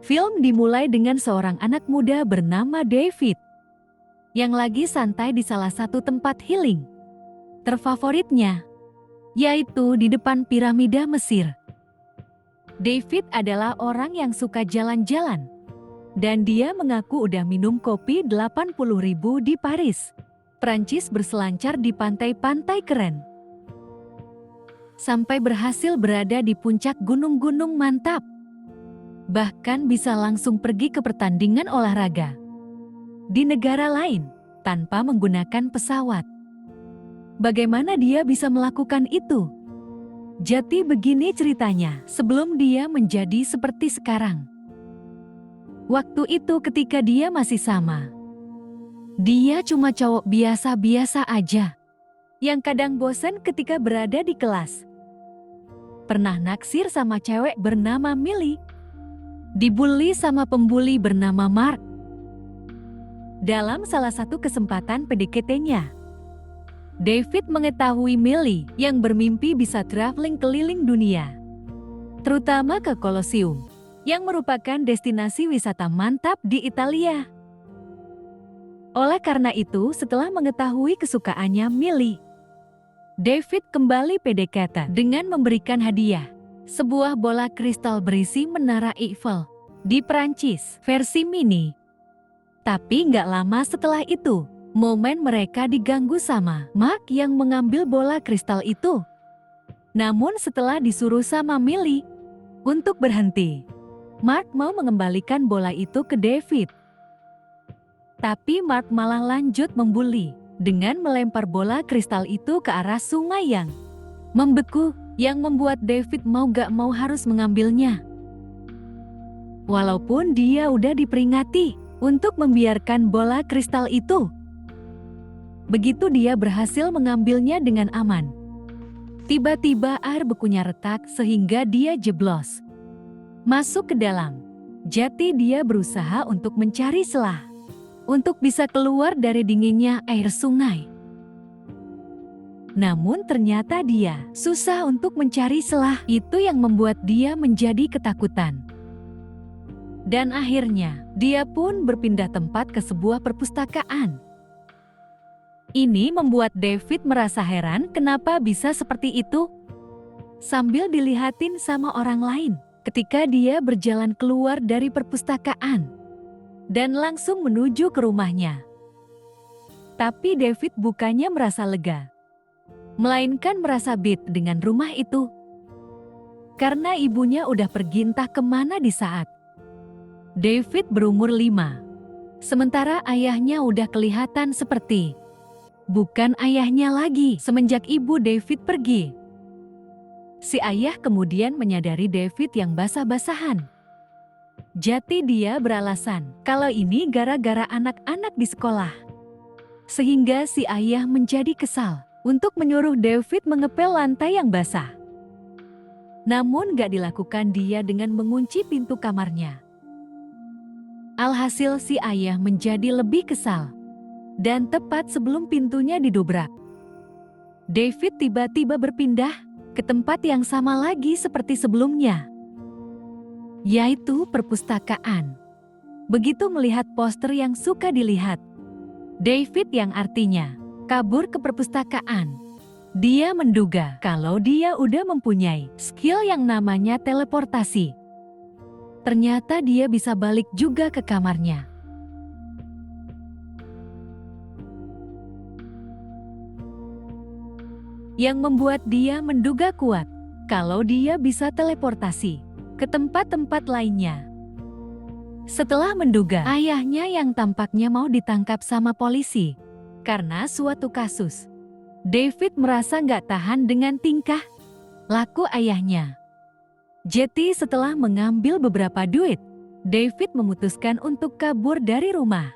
Film dimulai dengan seorang anak muda bernama David yang lagi santai di salah satu tempat healing terfavoritnya, yaitu di depan piramida Mesir. David adalah orang yang suka jalan-jalan, dan dia mengaku udah minum kopi 80.000 di Paris, Prancis, berselancar di pantai-pantai keren, sampai berhasil berada di puncak gunung-gunung mantap. Bahkan bisa langsung pergi ke pertandingan olahraga di negara lain tanpa menggunakan pesawat. Bagaimana dia bisa melakukan itu? Jadi begini ceritanya sebelum dia menjadi seperti sekarang. Waktu itu ketika dia masih sama, dia cuma cowok biasa-biasa aja yang kadang bosan ketika berada di kelas. Pernah naksir sama cewek bernama Millie, dibully sama pembuli bernama Mark. Dalam salah satu kesempatan PDKT-nya, David mengetahui Millie yang bermimpi bisa traveling keliling dunia, terutama ke Colosseum, yang merupakan destinasi wisata mantap di Italia. Oleh karena itu, setelah mengetahui kesukaannya Millie, David kembali PDKT dengan memberikan hadiah sebuah bola kristal berisi menara Eiffel di Prancis versi mini. Tapi nggak lama setelah itu, momen mereka diganggu sama Mark yang mengambil bola kristal itu. Namun setelah disuruh sama Millie untuk berhenti, Mark mau mengembalikan bola itu ke David. Tapi Mark malah lanjut membuli dengan melempar bola kristal itu ke arah sungai yang membeku, yang membuat David mau gak mau harus mengambilnya. Walaupun dia udah diperingati untuk membiarkan bola kristal itu. Begitu dia berhasil mengambilnya dengan aman, tiba-tiba air bekunya retak sehingga dia jeblos masuk ke dalam. Jadi dia berusaha untuk mencari celah untuk bisa keluar dari dinginnya air sungai. Namun ternyata dia susah untuk mencari celah, itu yang membuat dia menjadi ketakutan. Dan akhirnya, dia pun berpindah tempat ke sebuah perpustakaan. Ini membuat David merasa heran kenapa bisa seperti itu. Sambil dilihatin sama orang lain, ketika dia berjalan keluar dari perpustakaan dan langsung menuju ke rumahnya. Tapi David bukannya merasa lega, melainkan merasa bed dengan rumah itu. Karena ibunya udah pergi entah kemana di saat David berumur 5. Sementara ayahnya udah kelihatan seperti bukan ayahnya lagi semenjak ibu David pergi. Si ayah kemudian menyadari David yang basah-basahan. Jadi dia beralasan kalau ini gara-gara anak-anak di sekolah. Sehingga si ayah menjadi kesal untuk menyuruh David mengepel lantai yang basah. Namun gak dilakukan dia dengan mengunci pintu kamarnya. Alhasil si ayah menjadi lebih kesal. Dan tepat sebelum pintunya didobrak, David tiba-tiba berpindah ke tempat yang sama lagi seperti sebelumnya, yaitu perpustakaan. Begitu melihat poster yang suka dilihat David yang artinya kabur ke perpustakaan, dia menduga kalau dia udah mempunyai skill yang namanya teleportasi. Ternyata dia bisa balik juga ke kamarnya. Yang membuat dia menduga kuat kalau dia bisa teleportasi ke tempat-tempat lainnya. Setelah menduga ayahnya yang tampaknya mau ditangkap sama polisi karena suatu kasus, David merasa nggak tahan dengan tingkah laku ayahnya. Jadi setelah mengambil beberapa duit, David memutuskan untuk kabur dari rumah.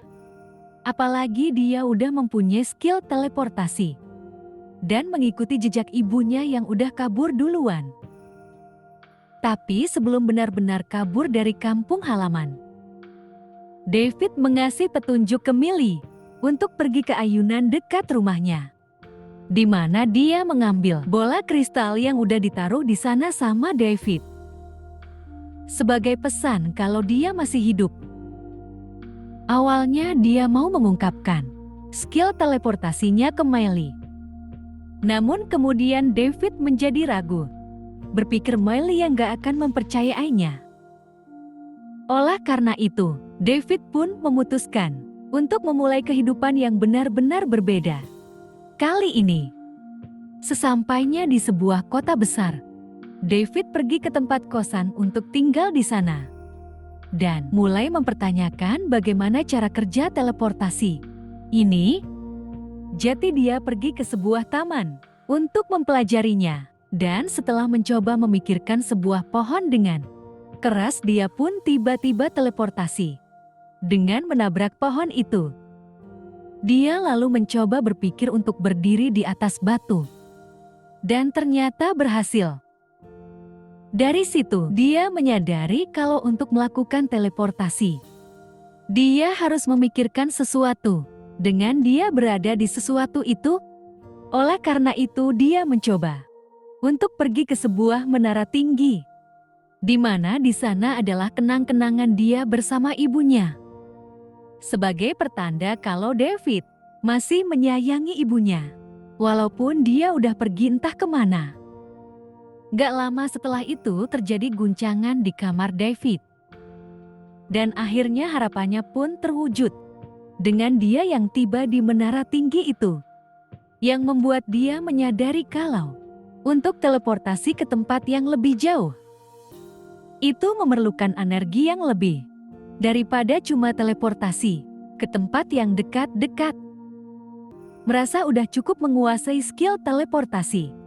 Apalagi dia udah mempunyai skill teleportasi dan mengikuti jejak ibunya yang udah kabur duluan. Tapi sebelum benar-benar kabur dari kampung halaman, David mengasih petunjuk ke Millie untuk pergi ke ayunan dekat rumahnya, di mana dia mengambil bola kristal yang udah ditaruh di sana sama David. sebagai pesan kalau dia masih hidup. Awalnya dia mau mengungkapkan skill teleportasinya ke Miley. Namun kemudian David menjadi ragu, berpikir Miley yang gak akan mempercayainya. Oleh karena itu, David pun memutuskan untuk memulai kehidupan yang benar-benar berbeda. Kali ini, sesampainya di sebuah kota besar, David pergi ke tempat kosan untuk tinggal di sana dan mulai mempertanyakan bagaimana cara kerja teleportasi ini. Jadi dia pergi ke sebuah taman untuk mempelajarinya, dan setelah mencoba memikirkan sebuah pohon dengan keras, dia pun tiba-tiba teleportasi dengan menabrak pohon itu. Dia lalu mencoba berpikir untuk berdiri di atas batu, dan ternyata berhasil. Dari situ, dia menyadari kalau untuk melakukan teleportasi, dia harus memikirkan sesuatu dengan dia berada di sesuatu itu. Oleh karena itu, dia mencoba untuk pergi ke sebuah menara tinggi, di mana di sana adalah kenang-kenangan dia bersama ibunya, sebagai pertanda kalau David masih menyayangi ibunya, walaupun dia udah pergi entah kemana. Gak lama setelah itu terjadi guncangan di kamar David, dan akhirnya harapannya pun terwujud dengan dia yang tiba di menara tinggi itu, yang membuat dia menyadari kalau untuk teleportasi ke tempat yang lebih jauh, itu memerlukan energi yang lebih daripada cuma teleportasi ke tempat yang dekat-dekat. Merasa udah cukup menguasai skill teleportasi,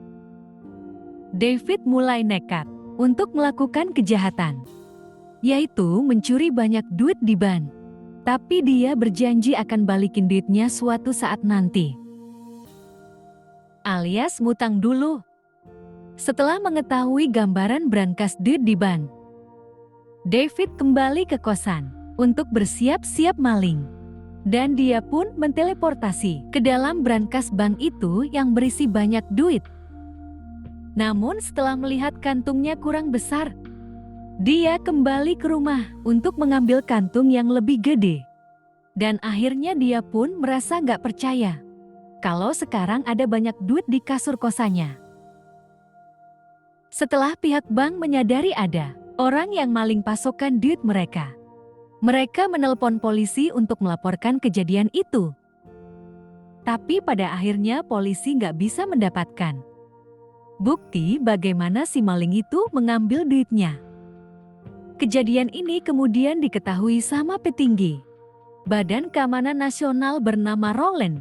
David mulai nekat untuk melakukan kejahatan, yaitu mencuri banyak duit di bank. Tapi dia berjanji akan balikin duitnya suatu saat nanti, alias ngutang dulu. Setelah mengetahui gambaran brankas duit di bank, David kembali ke kosan untuk bersiap-siap maling. Dan dia pun menteleportasi ke dalam brankas bank itu yang berisi banyak duit. Namun setelah melihat kantungnya kurang besar, dia kembali ke rumah untuk mengambil kantung yang lebih gede. Dan akhirnya dia pun merasa gak percaya kalau sekarang ada banyak duit di kasur kosannya. Setelah pihak bank menyadari ada orang yang maling pasokan duit mereka, mereka menelpon polisi untuk melaporkan kejadian itu. Tapi pada akhirnya polisi gak bisa mendapatkan bukti bagaimana si maling itu mengambil duitnya. Kejadian ini kemudian diketahui sama petinggi Badan Keamanan Nasional bernama Rowland,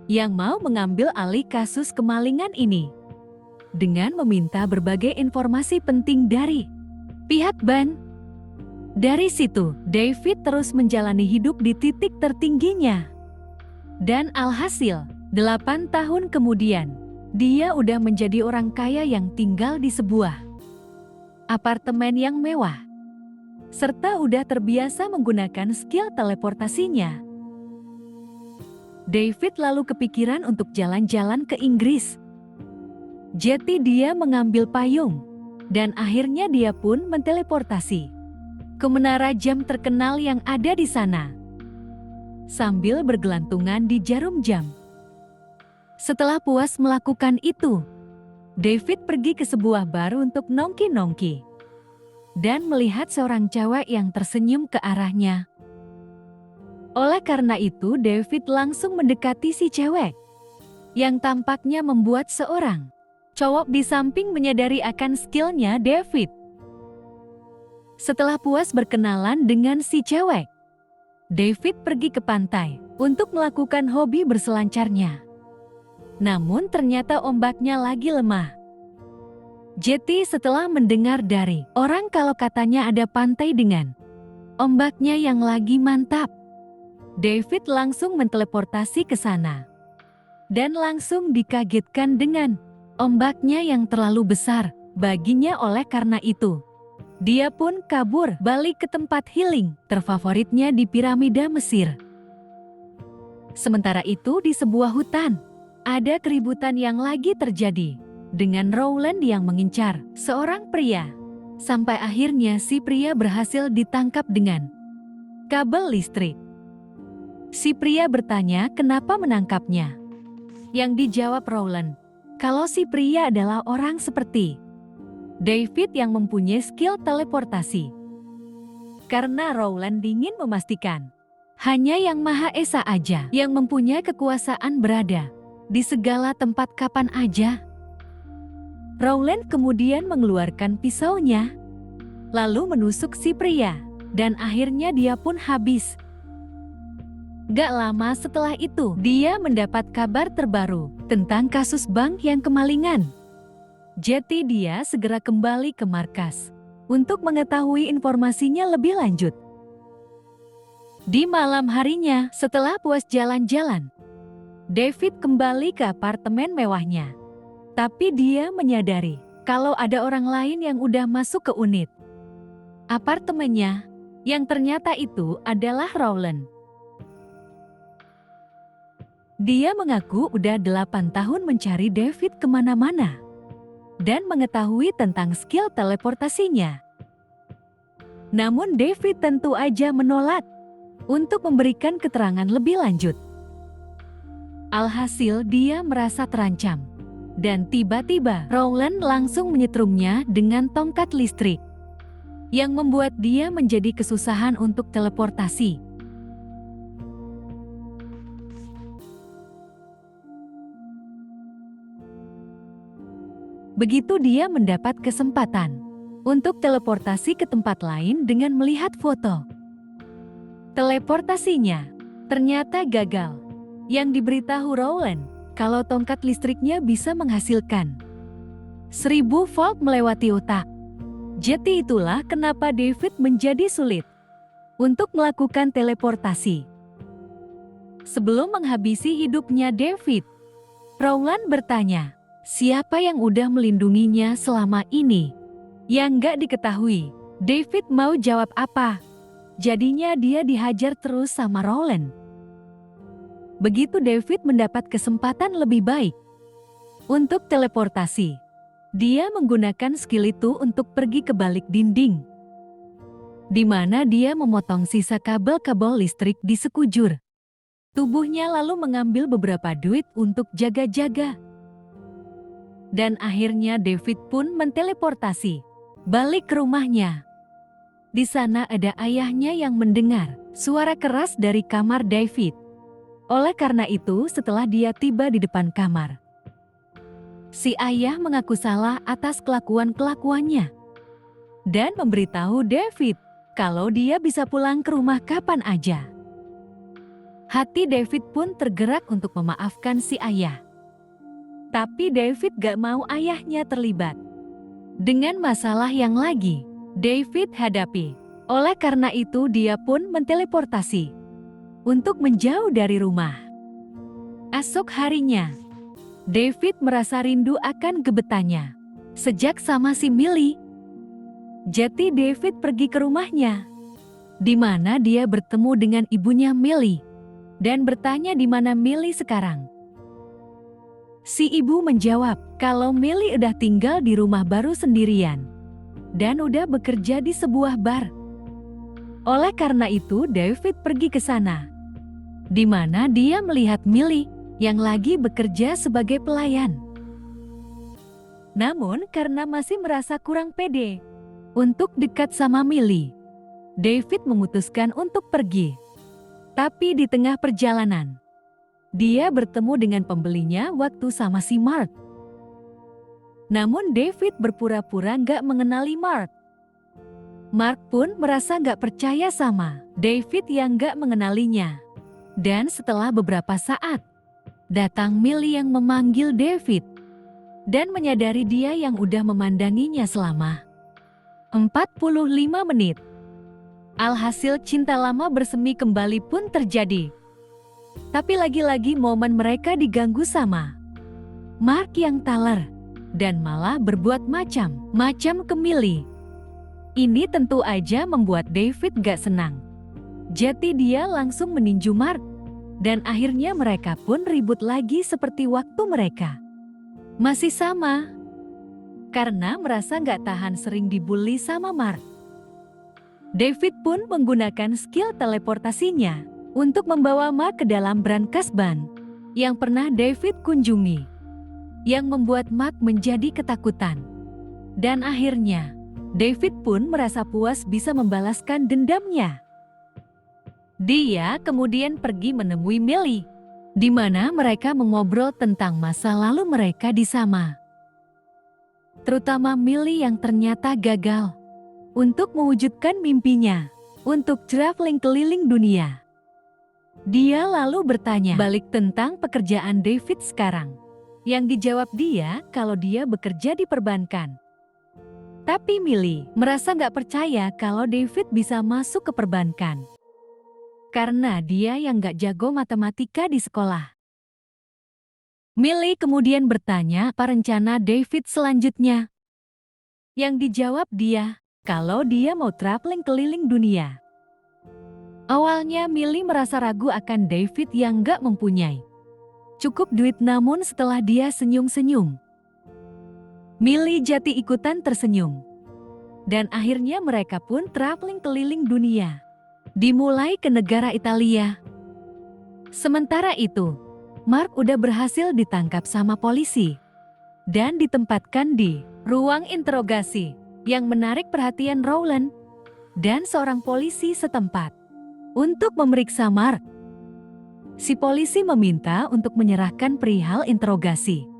yang mau mengambil alih kasus kemalingan ini dengan meminta berbagai informasi penting dari pihak bank. Dari situ, David terus menjalani hidup di titik tertingginya. Dan alhasil, 8 tahun kemudian, dia udah menjadi orang kaya yang tinggal di sebuah apartemen yang mewah, serta udah terbiasa menggunakan skill teleportasinya. David lalu kepikiran untuk jalan-jalan ke Inggris. Jadi dia mengambil payung, dan akhirnya dia pun menteleportasi ke menara jam terkenal yang ada di sana, sambil bergelantungan di jarum jam. Setelah puas melakukan itu, David pergi ke sebuah bar untuk nongki-nongki dan melihat seorang cewek yang tersenyum ke arahnya. Oleh karena itu, David langsung mendekati si cewek, yang tampaknya membuat seorang cowok di samping menyadari akan skillnya David. Setelah puas berkenalan dengan si cewek, David pergi ke pantai untuk melakukan hobi berselancarnya. Namun ternyata ombaknya lagi lemah. Jadi setelah mendengar dari orang kalau katanya ada pantai dengan ombaknya yang lagi mantap, David langsung menteleportasi ke sana. Dan langsung dikagetkan dengan ombaknya yang terlalu besar baginya. Oleh karena itu, dia pun kabur balik ke tempat healing terfavoritnya di piramida Mesir. Sementara itu di sebuah hutan, ada keributan yang lagi terjadi dengan Rowland yang mengincar seorang pria Sampai akhirnya si pria berhasil ditangkap dengan kabel listrik. Si pria bertanya kenapa menangkapnya. Yang dijawab Rowland, kalau si pria adalah orang seperti David yang mempunyai skill teleportasi. Karena Rowland ingin memastikan, hanya yang Maha Esa aja yang mempunyai kekuasaan berada di segala tempat kapan aja. Rowland kemudian mengeluarkan pisaunya, lalu menusuk si pria, dan akhirnya dia pun habis. Gak lama setelah itu, dia mendapat kabar terbaru tentang kasus bank yang kemalingan. Jadi dia segera kembali ke markas untuk mengetahui informasinya lebih lanjut. Di malam harinya, setelah puas jalan-jalan, David kembali ke apartemen mewahnya. Tapi dia menyadari kalau ada orang lain yang udah masuk ke unit apartemennya, yang ternyata itu adalah Rowland. Dia mengaku udah 8 tahun mencari David kemana-mana dan mengetahui tentang skill teleportasinya. Namun David tentu aja menolak untuk memberikan keterangan lebih lanjut. Alhasil dia merasa terancam. Dan tiba-tiba Rowland langsung menyetrumnya dengan tongkat listrik yang membuat dia menjadi kesusahan untuk teleportasi. Begitu dia mendapat kesempatan untuk teleportasi ke tempat lain dengan melihat foto. Teleportasinya ternyata gagal. Yang diberitahu Rowland kalau tongkat listriknya bisa menghasilkan 1000 volt melewati otak. Jadi itulah kenapa David menjadi sulit untuk melakukan teleportasi. Sebelum menghabisi hidupnya David, Rowland bertanya, siapa yang udah melindunginya selama ini? Yang gak diketahui, David mau jawab apa? Jadinya dia dihajar terus sama Rowland. Begitu David mendapat kesempatan lebih baik untuk teleportasi, dia menggunakan skill itu untuk pergi ke balik dinding, di mana dia memotong sisa kabel-kabel listrik di sekujur tubuhnya lalu mengambil beberapa duit untuk jaga-jaga. Dan akhirnya David pun menteleportasi balik ke rumahnya. Di sana ada ayahnya yang mendengar suara keras dari kamar David. Oleh karena itu, setelah dia tiba di depan kamar, si ayah mengaku salah atas kelakuan-kelakuannya dan memberitahu David kalau dia bisa pulang ke rumah kapan aja. Hati David pun tergerak untuk memaafkan si ayah. Tapi David gak mau ayahnya terlibat dengan masalah yang lagi David hadapi. Oleh karena itu dia pun menteleportasi untuk menjauh dari rumah. Esok harinya, David merasa rindu akan gebetannya sejak sama si Millie. Jadi David pergi ke rumahnya, di mana dia bertemu dengan ibunya Millie dan bertanya di mana Millie sekarang. Si ibu menjawab kalau Millie udah tinggal di rumah baru sendirian dan udah bekerja di sebuah bar. Oleh karena itu David pergi ke sana, di mana dia melihat Millie yang lagi bekerja sebagai pelayan. Namun karena masih merasa kurang pede untuk dekat sama Millie, David memutuskan untuk pergi. Tapi di tengah perjalanan, dia bertemu dengan pembelinya waktu sama si Mark. Namun David berpura-pura gak mengenali Mark. Mark pun merasa gak percaya sama David yang gak mengenalinya. Dan setelah beberapa saat, datang Millie yang memanggil David dan menyadari dia yang udah memandanginya selama 45 menit. Alhasil cinta lama bersemi kembali pun terjadi. Tapi lagi-lagi momen mereka diganggu sama Mark yang taler dan malah berbuat macam-macam ke Millie. Ini tentu aja membuat David gak senang. Jadi dia langsung meninju Mark dan akhirnya mereka pun ribut lagi seperti waktu mereka masih sama. karena merasa nggak tahan sering dibully sama Mark. David pun menggunakan skill teleportasinya untuk membawa Mark ke dalam brankas ban yang pernah David kunjungi, yang membuat Mark menjadi ketakutan. Dan akhirnya, David pun merasa puas bisa membalaskan dendamnya. Dia kemudian pergi menemui Millie, di mana mereka mengobrol tentang masa lalu mereka di Sama. Terutama Millie yang ternyata gagal untuk mewujudkan mimpinya untuk traveling keliling dunia. Dia lalu bertanya balik tentang pekerjaan David sekarang. Yang dijawab dia kalau dia bekerja di perbankan. Tapi Millie merasa nggak percaya kalau David bisa masuk ke perbankan. Karena dia yang nggak jago matematika di sekolah. Millie kemudian bertanya apa rencana David selanjutnya. Yang dijawab dia, kalau dia mau traveling keliling dunia. Awalnya Millie merasa ragu akan David yang nggak mempunyai cukup duit, namun setelah dia senyum-senyum, Millie jadi ikutan tersenyum. Dan akhirnya mereka pun traveling keliling dunia. Dimulai ke negara Italia. Sementara itu, Mark udah berhasil ditangkap sama polisi dan ditempatkan di ruang interogasi yang menarik perhatian Rowland dan seorang polisi setempat untuk memeriksa Mark. Si polisi meminta untuk menyerahkan perihal interogasi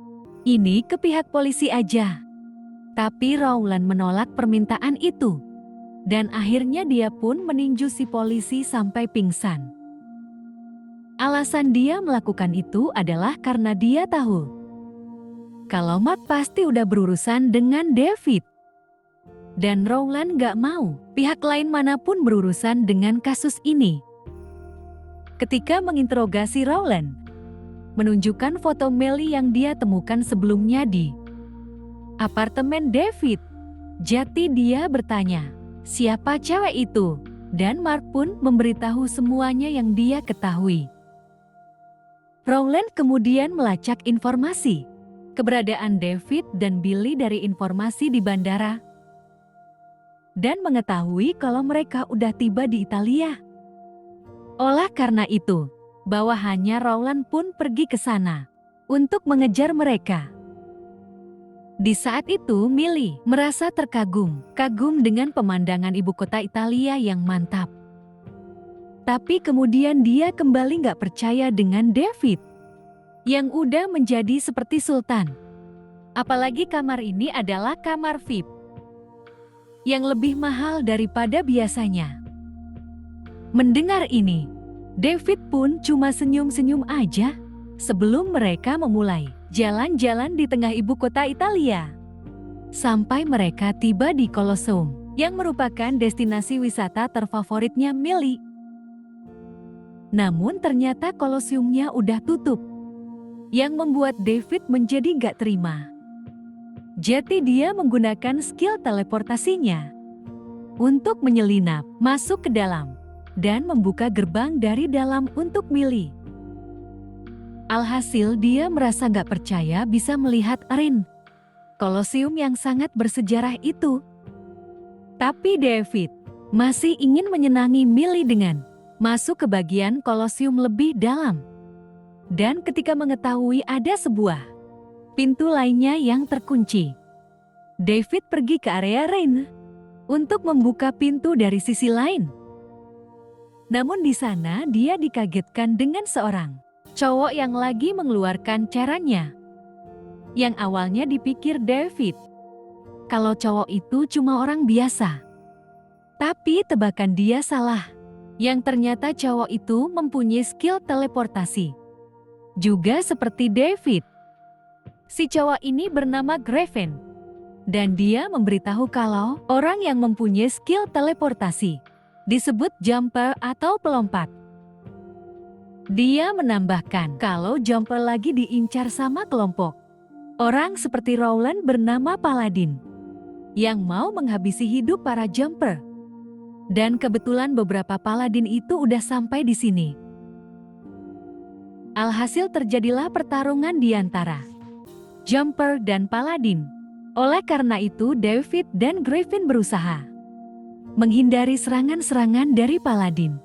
ini ke pihak polisi aja. Tapi Rowland menolak permintaan itu. Dan akhirnya dia pun meninju si polisi sampai pingsan. Alasan dia melakukan itu adalah karena dia tahu kalau Mark pasti udah berurusan dengan David. Dan Rowland gak mau pihak lain manapun berurusan dengan kasus ini. Ketika menginterogasi Rowland, menunjukkan foto Millie yang dia temukan sebelumnya di apartemen David. Jadi dia bertanya, siapa cewek itu? Dan Mark pun memberitahu semuanya yang dia ketahui. Rowland kemudian melacak informasi keberadaan David dan Billy dari informasi di bandara dan mengetahui kalau mereka udah tiba di Italia. Oleh karena itu, bawahannya Rowland pun pergi ke sana untuk mengejar mereka. Di saat itu Millie merasa kagum dengan pemandangan ibu kota Italia yang mantap. Tapi kemudian dia kembali gak percaya dengan David yang udah menjadi seperti sultan. Apalagi kamar ini adalah kamar VIP yang lebih mahal daripada biasanya. Mendengar ini, David pun cuma senyum-senyum aja sebelum mereka memulai jalan-jalan di tengah ibu kota Italia. Sampai mereka tiba di Colosseum, yang merupakan destinasi wisata terfavoritnya Millie. Namun ternyata Colosseumnya udah tutup, yang membuat David menjadi gak terima. Jadi dia menggunakan skill teleportasinya untuk menyelinap masuk ke dalam dan membuka gerbang dari dalam untuk Millie. Alhasil dia merasa gak percaya bisa melihat arena Colosseum yang sangat bersejarah itu. Tapi David masih ingin menyenangi Millie dengan masuk ke bagian Colosseum lebih dalam. Dan ketika mengetahui ada sebuah pintu lainnya yang terkunci, David pergi ke area arena untuk membuka pintu dari sisi lain. Namun di sana dia dikagetkan dengan seorang cowok yang lagi mengeluarkan caranya. Yang awalnya dipikir David kalau cowok itu cuma orang biasa. Tapi tebakan dia salah. Yang ternyata cowok itu mempunyai skill teleportasi. Juga seperti David. Si cowok ini bernama Graven. Dan dia memberitahu kalau orang yang mempunyai skill teleportasi disebut jumper atau pelompat. Dia menambahkan kalau jumper lagi diincar sama kelompok orang seperti Rowland bernama Paladin yang mau menghabisi hidup para jumper. Dan kebetulan beberapa Paladin itu udah sampai di sini. Alhasil terjadilah pertarungan di antara jumper dan Paladin. Oleh karena itu David dan Griffin berusaha menghindari serangan-serangan dari Paladin.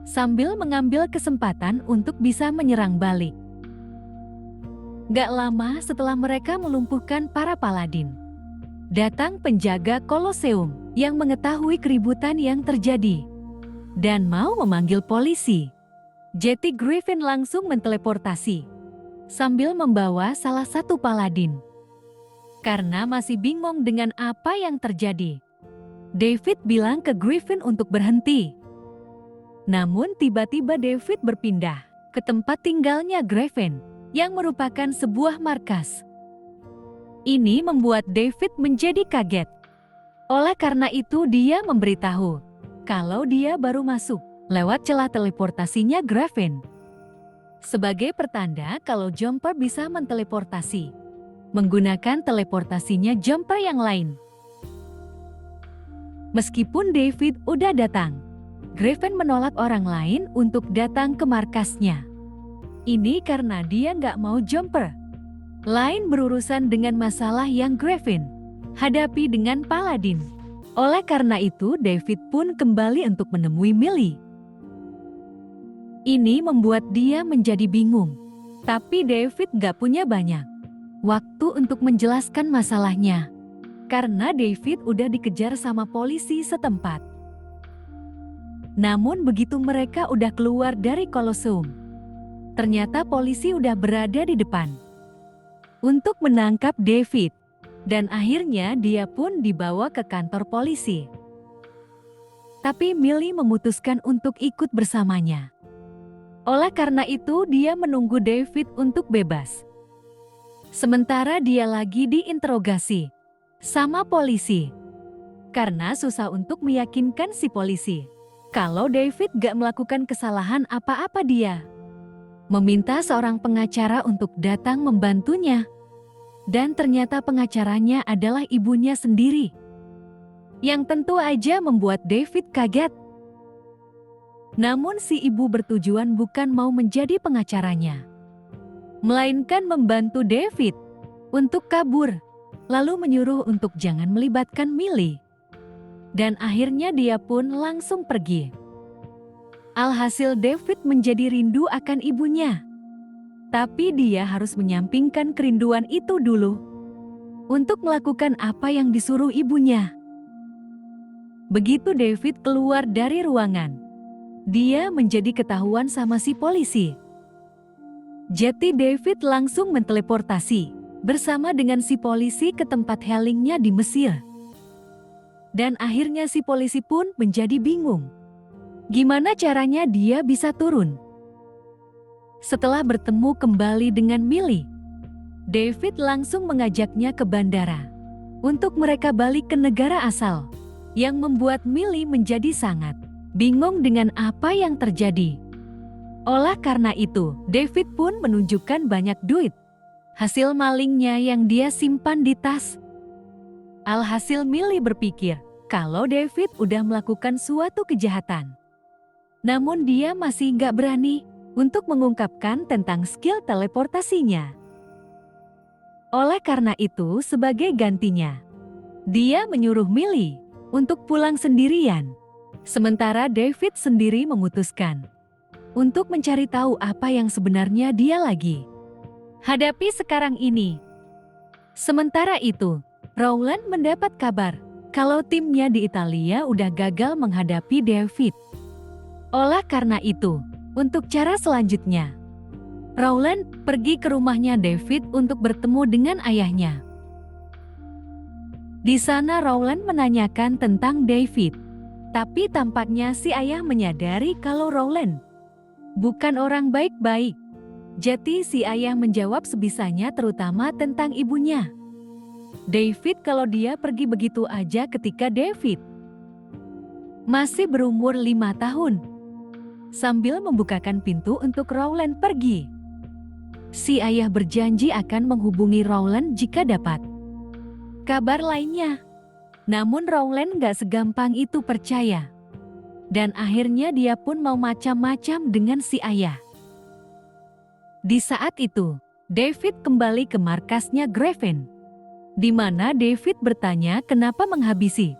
Sambil mengambil kesempatan untuk bisa menyerang balik. Gak lama setelah mereka melumpuhkan para Paladin, datang penjaga Koloseum yang mengetahui keributan yang terjadi dan mau memanggil polisi. Jadi Griffin langsung menteleportasi sambil membawa salah satu Paladin. Karena masih bingung dengan apa yang terjadi, David bilang ke Griffin untuk berhenti. Namun tiba-tiba David berpindah ke tempat tinggalnya Griffin yang merupakan sebuah markas. Ini membuat David menjadi kaget. Oleh karena itu dia memberitahu kalau dia baru masuk lewat celah teleportasinya Griffin. Sebagai pertanda kalau Jumper bisa menteleportasi menggunakan teleportasinya Jumper yang lain. Meskipun David udah datang, Griffin menolak orang lain untuk datang ke markasnya. Ini karena dia nggak mau Jumper lain berurusan dengan masalah yang Griffin hadapi dengan Paladin. Oleh karena itu David pun kembali untuk menemui Millie. Ini membuat dia menjadi bingung. Tapi David gak punya banyak waktu untuk menjelaskan masalahnya. Karena David udah dikejar sama polisi setempat. Namun begitu mereka udah keluar dari Koloseum, ternyata polisi udah berada di depan untuk menangkap David. Dan akhirnya dia pun dibawa ke kantor polisi. Tapi Millie memutuskan untuk ikut bersamanya. Oleh karena itu dia menunggu David untuk bebas. Sementara dia lagi diinterogasi sama polisi. Karena susah untuk meyakinkan si polisi kalau David gak melakukan kesalahan apa-apa. Dia meminta seorang pengacara untuk datang membantunya. Dan ternyata pengacaranya adalah ibunya sendiri. Yang tentu aja membuat David kaget. Namun si ibu bertujuan bukan mau menjadi pengacaranya, melainkan membantu David untuk kabur, lalu menyuruh untuk jangan melibatkan Millie. Dan akhirnya dia pun langsung pergi. Alhasil David menjadi rindu akan ibunya. Tapi dia harus menyampingkan kerinduan itu dulu untuk melakukan apa yang disuruh ibunya. Begitu David keluar dari ruangan, dia menjadi ketahuan sama si polisi. Jadi David langsung menteleportasi bersama dengan si polisi ke tempat helingnya di Mesir. Dan akhirnya si polisi pun menjadi bingung. Gimana caranya dia bisa turun? Setelah bertemu kembali dengan Millie, David langsung mengajaknya ke bandara untuk mereka balik ke negara asal, yang membuat Millie menjadi sangat bingung dengan apa yang terjadi. Oleh karena itu, David pun menunjukkan banyak duit hasil malingnya yang dia simpan di tas. Alhasil Millie berpikir kalau David udah melakukan suatu kejahatan. Namun dia masih nggak berani untuk mengungkapkan tentang skill teleportasinya. Oleh karena itu, sebagai gantinya, dia menyuruh Millie untuk pulang sendirian. Sementara David sendiri memutuskan untuk mencari tahu apa yang sebenarnya dia lagi hadapi sekarang ini. Sementara itu, Rowland mendapat kabar kalau timnya di Italia udah gagal menghadapi David. Oleh karena itu, untuk cara selanjutnya, Rowland pergi ke rumahnya David untuk bertemu dengan ayahnya. Di sana Rowland menanyakan tentang David. Tapi tampaknya si ayah menyadari kalau Rowland bukan orang baik-baik. Jadi si ayah menjawab sebisanya terutama tentang ibunya. David kalau dia pergi begitu aja ketika David masih berumur 5 tahun. Sambil membukakan pintu untuk Rowland pergi, si ayah berjanji akan menghubungi Rowland jika dapat kabar lainnya. Namun Rowland gak segampang itu percaya. Dan akhirnya dia pun mau macam-macam dengan si ayah. Di saat itu, David kembali ke markasnya Griffin, di mana David bertanya kenapa menghabisi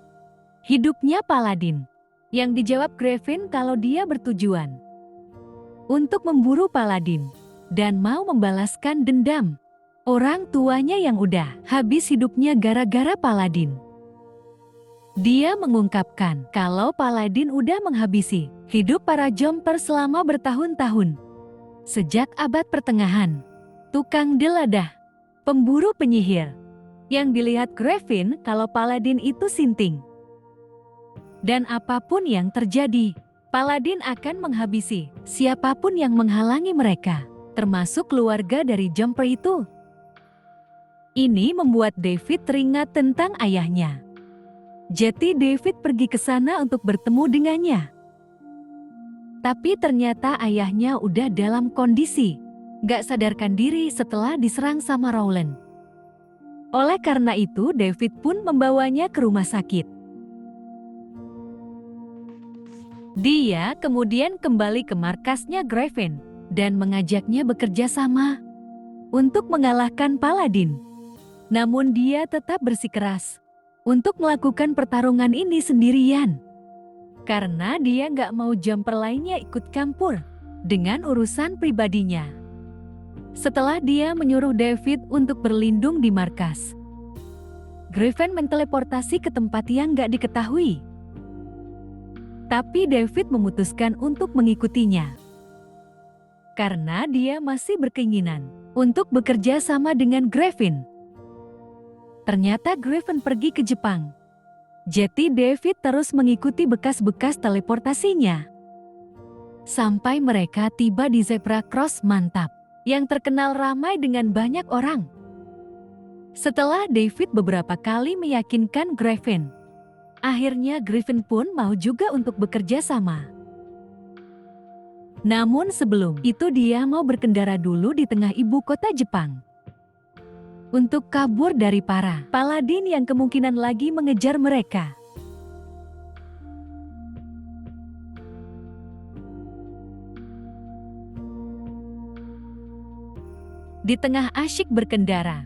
hidupnya Paladin. Yang dijawab Griffin kalau dia bertujuan untuk memburu Paladin dan mau membalaskan dendam orang tuanya yang udah habis hidupnya gara-gara Paladin. Dia mengungkapkan kalau Paladin udah menghabisi hidup para jumper selama bertahun-tahun. Sejak abad pertengahan, tukang deladah, pemburu penyihir. Yang dilihat Griffin kalau Paladin itu sinting. Dan apapun yang terjadi, Paladin akan menghabisi siapapun yang menghalangi mereka, termasuk keluarga dari jumper itu. Ini membuat David teringat tentang ayahnya. Jadi David pergi ke sana untuk bertemu dengannya. Tapi ternyata ayahnya udah dalam kondisi gak sadarkan diri setelah diserang sama Rowland. Oleh karena itu David pun membawanya ke rumah sakit. Dia kemudian kembali ke markasnya Griffin dan mengajaknya bekerja sama untuk mengalahkan Paladin. Namun dia tetap bersikeras untuk melakukan pertarungan ini sendirian. Karena dia nggak mau jumper lainnya ikut campur dengan urusan pribadinya. Setelah dia menyuruh David untuk berlindung di markas, Griffin menteleportasi ke tempat yang nggak diketahui. Tapi David memutuskan untuk mengikutinya. Karena dia masih berkeinginan untuk bekerja sama dengan Griffin. Ternyata Griffin pergi ke Jepang. Jadi David terus mengikuti bekas-bekas teleportasinya. Sampai mereka tiba di Zebra Cross Mantap, yang terkenal ramai dengan banyak orang. Setelah David beberapa kali meyakinkan Griffin, akhirnya Griffin pun mau juga untuk bekerja sama. Namun sebelum itu dia mau berkendara dulu di tengah ibu kota Jepang untuk kabur dari para Paladin yang kemungkinan lagi mengejar mereka. Di tengah asyik berkendara,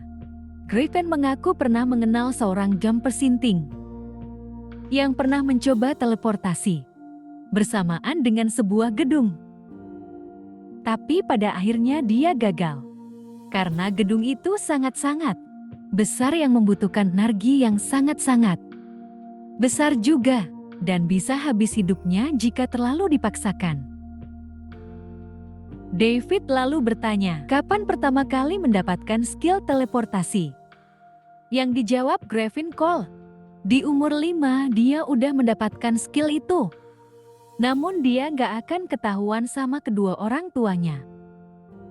Griffin mengaku pernah mengenal seorang jumper sinting yang pernah mencoba teleportasi bersamaan dengan sebuah gedung. Tapi pada akhirnya dia gagal. Karena gedung itu sangat-sangat besar yang membutuhkan energi yang sangat-sangat besar juga. Dan bisa habis hidupnya jika terlalu dipaksakan. David lalu bertanya, kapan pertama kali mendapatkan skill teleportasi? Yang dijawab Griffin Cole. Di umur 5 dia udah mendapatkan skill itu. Namun dia gak akan ketahuan sama kedua orang tuanya.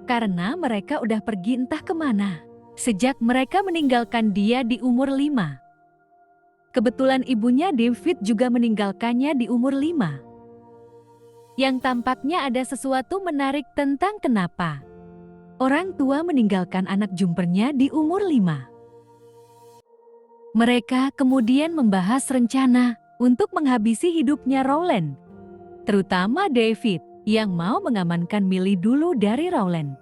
Karena mereka udah pergi entah kemana. Sejak mereka meninggalkan dia di umur 5. Kebetulan ibunya David juga meninggalkannya di umur 5. Yang tampaknya ada sesuatu menarik tentang kenapa orang tua meninggalkan anak jumpernya di umur 5. Mereka kemudian membahas rencana untuk menghabisi hidupnya Rowland. Terutama David yang mau mengamankan Millie dulu dari Rowland.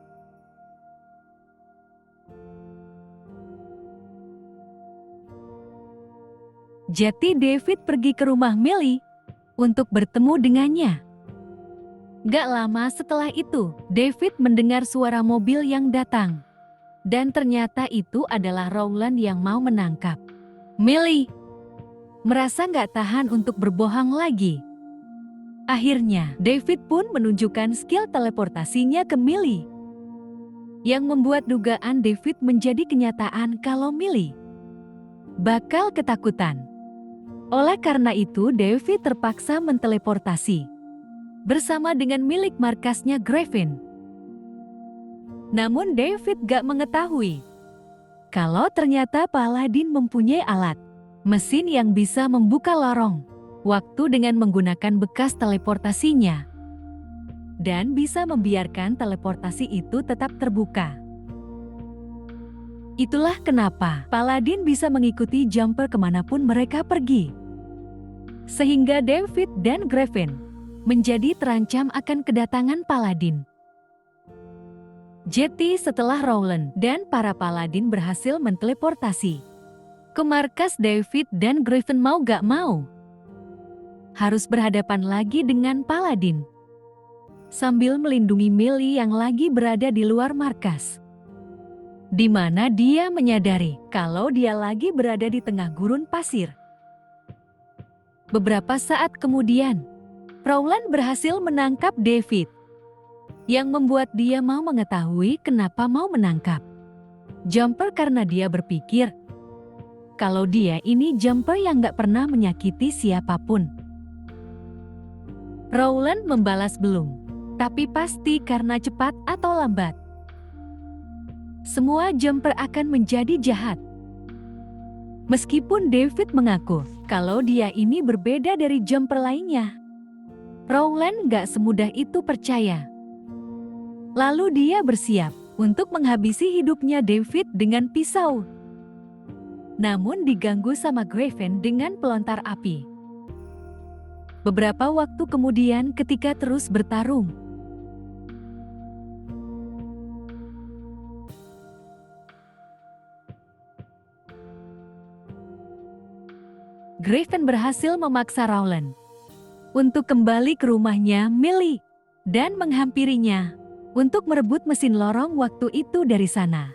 Jadi David pergi ke rumah Millie untuk bertemu dengannya. Gak lama setelah itu, David mendengar suara mobil yang datang. Dan ternyata itu adalah Rowland yang mau menangkap Millie. Merasa gak tahan untuk berbohong lagi. Akhirnya, David pun menunjukkan skill teleportasinya ke Millie. Yang membuat dugaan David menjadi kenyataan kalau Millie bakal ketakutan. Oleh karena itu, David terpaksa menteleportasi bersama dengan milik markasnya Griffin. Namun David gak mengetahui kalau ternyata Paladin mempunyai alat mesin yang bisa membuka lorong waktu dengan menggunakan bekas teleportasinya dan bisa membiarkan teleportasi itu tetap terbuka. Itulah kenapa Paladin bisa mengikuti jumper kemanapun mereka pergi. sehingga David dan Griffin menjadi terancam akan kedatangan Paladin. Jadi setelah Rowland dan para Paladin berhasil menteleportasi ke markas David dan Griffin, mau gak mau harus berhadapan lagi dengan Paladin sambil melindungi Millie yang lagi berada di luar markas, di mana dia menyadari kalau dia lagi berada di tengah gurun pasir. Beberapa saat kemudian, Rowland berhasil menangkap David, yang membuat dia mau mengetahui kenapa mau menangkap Jumper, karena dia berpikir kalau dia ini Jumper yang gak pernah menyakiti siapapun. Rowland membalas belum, tapi pasti karena cepat atau lambat semua Jumper akan menjadi jahat. Meskipun David mengaku kalau dia ini berbeda dari Jumper lainnya, Rowland gak semudah itu percaya. Lalu dia bersiap untuk menghabisi hidupnya David dengan pisau. Namun diganggu sama Griffin dengan pelontar api. Beberapa waktu kemudian ketika terus bertarung, Griffin berhasil memaksa Rowland untuk kembali ke rumahnya Millie dan menghampirinya untuk merebut mesin lorong waktu itu dari sana,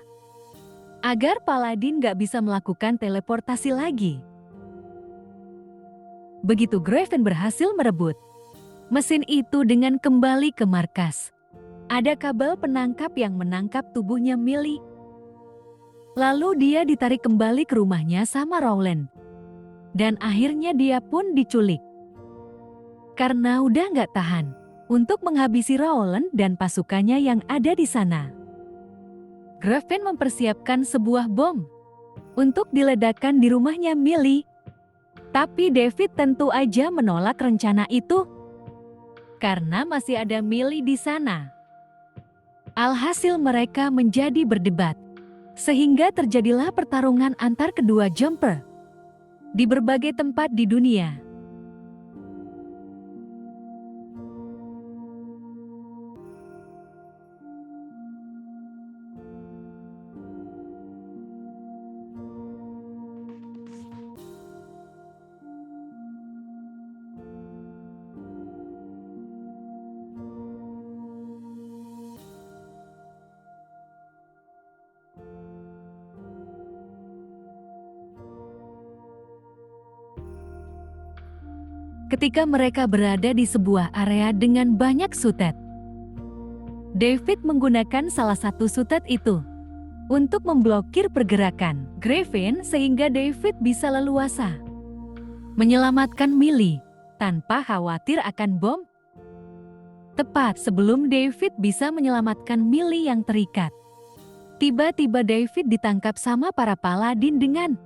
agar Paladin gak bisa melakukan teleportasi lagi. Begitu Griffin berhasil merebut mesin itu dengan kembali ke markas, ada kabel penangkap yang menangkap tubuhnya Millie. Lalu dia ditarik kembali ke rumahnya sama Rowland. Dan akhirnya dia pun diculik. Karena udah gak tahan untuk menghabisi Rowland dan pasukannya yang ada di sana, Griffin mempersiapkan sebuah bom untuk diledakkan di rumahnya Millie. Tapi David tentu aja menolak rencana itu karena masih ada Millie di sana. Alhasil mereka menjadi berdebat, sehingga terjadilah pertarungan antar kedua Jumper di berbagai tempat di dunia. Ketika mereka berada di sebuah area dengan banyak sutet, David menggunakan salah satu sutet itu untuk memblokir pergerakan Griffin sehingga David bisa leluasa menyelamatkan Millie tanpa khawatir akan bom. Tepat sebelum David bisa menyelamatkan Millie yang terikat, tiba-tiba David ditangkap sama para Paladin dengan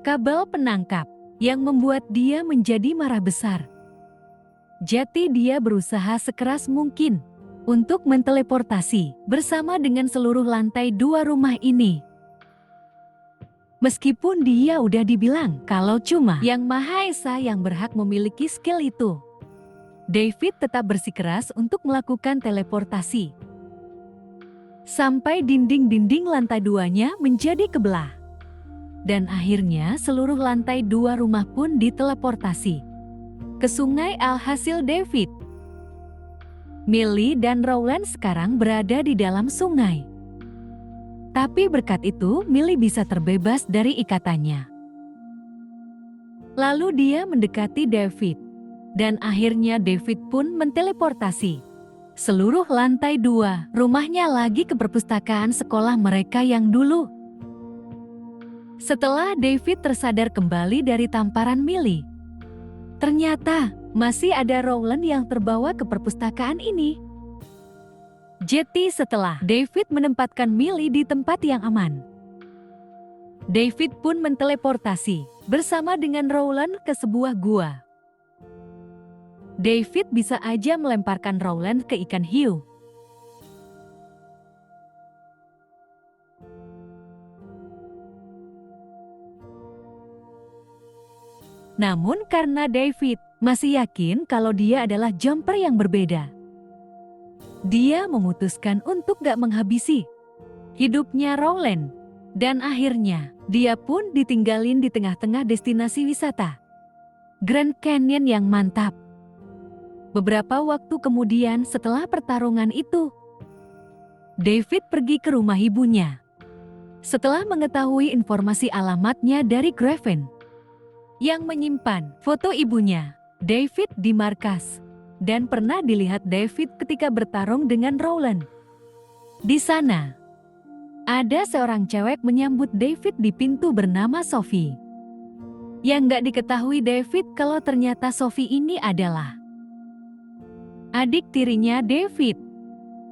kabel penangkap yang membuat dia menjadi marah besar. Jadi dia berusaha sekeras mungkin untuk menteleportasi bersama dengan seluruh lantai 2 rumah ini. Meskipun dia udah dibilang kalau cuma Yang Maha Esa yang berhak memiliki skill itu, David tetap bersikeras untuk melakukan teleportasi. Sampai dinding-dinding lantai 2-nya menjadi kebelah. Dan akhirnya seluruh lantai 2 rumah pun diteleportasi ke sungai. Alhasil David, Millie dan Rowland sekarang berada di dalam sungai. Tapi berkat itu Millie bisa terbebas dari ikatannya. Lalu dia mendekati David. Dan akhirnya David pun menteleportasi seluruh lantai 2 rumahnya lagi ke perpustakaan sekolah mereka yang dulu. Setelah David tersadar kembali dari tamparan Millie, ternyata masih ada Rowland yang terbawa ke perpustakaan ini. Jadi setelah David menempatkan Millie di tempat yang aman, David pun menteleportasi bersama dengan Rowland ke sebuah gua. David bisa aja melemparkan Rowland ke ikan hiu. Namun karena David masih yakin kalau dia adalah jumper yang berbeda, dia memutuskan untuk gak menghabisi hidupnya Rowland. Dan akhirnya, dia pun ditinggalin di tengah-tengah destinasi wisata Grand Canyon yang mantap. Beberapa waktu kemudian setelah pertarungan itu, David pergi ke rumah ibunya. Setelah mengetahui informasi alamatnya dari Graven yang menyimpan foto ibunya, David di markas dan pernah dilihat David ketika bertarung dengan Rowland. Di sana, ada seorang cewek menyambut David di pintu bernama Sophie. Yang gak diketahui David kalau ternyata Sophie ini adalah adik tirinya David.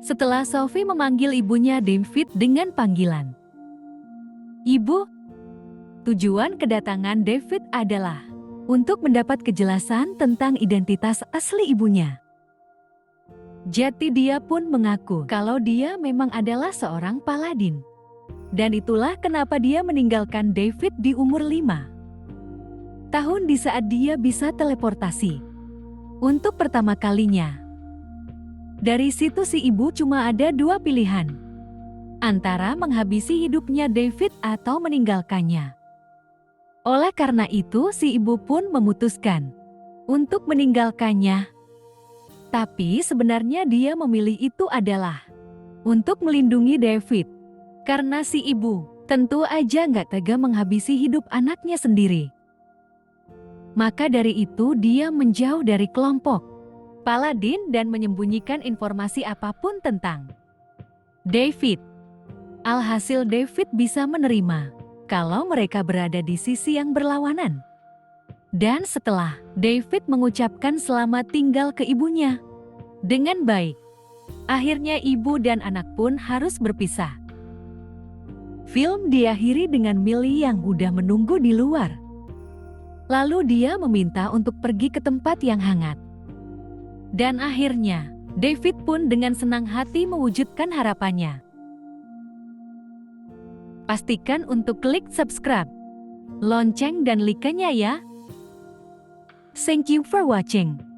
Setelah Sophie memanggil ibunya David dengan panggilan Ibu, tujuan kedatangan David adalah untuk mendapat kejelasan tentang identitas asli ibunya. Jadi dia pun mengaku kalau dia memang adalah seorang paladin. Dan itulah kenapa dia meninggalkan David di umur 5 tahun di saat dia bisa teleportasi untuk pertama kalinya. Dari situ si ibu cuma ada 2 pilihan, antara menghabisi hidupnya David atau meninggalkannya. Oleh karena itu si ibu pun memutuskan untuk meninggalkannya. Tapi sebenarnya dia memilih itu adalah untuk melindungi David. Karena si ibu tentu aja nggak tega menghabisi hidup anaknya sendiri. Maka dari itu dia menjauh dari kelompok paladin dan menyembunyikan informasi apapun tentang David. Alhasil David bisa menerima kalau mereka berada di sisi yang berlawanan. Dan setelah David mengucapkan selamat tinggal ke ibunya dengan baik, akhirnya ibu dan anak pun harus berpisah. Film diakhiri dengan Millie yang udah menunggu di luar. Lalu dia meminta untuk pergi ke tempat yang hangat. Dan akhirnya, David pun dengan senang hati mewujudkan harapannya. Pastikan untuk klik subscribe, lonceng dan like-nya ya. Thank you for watching.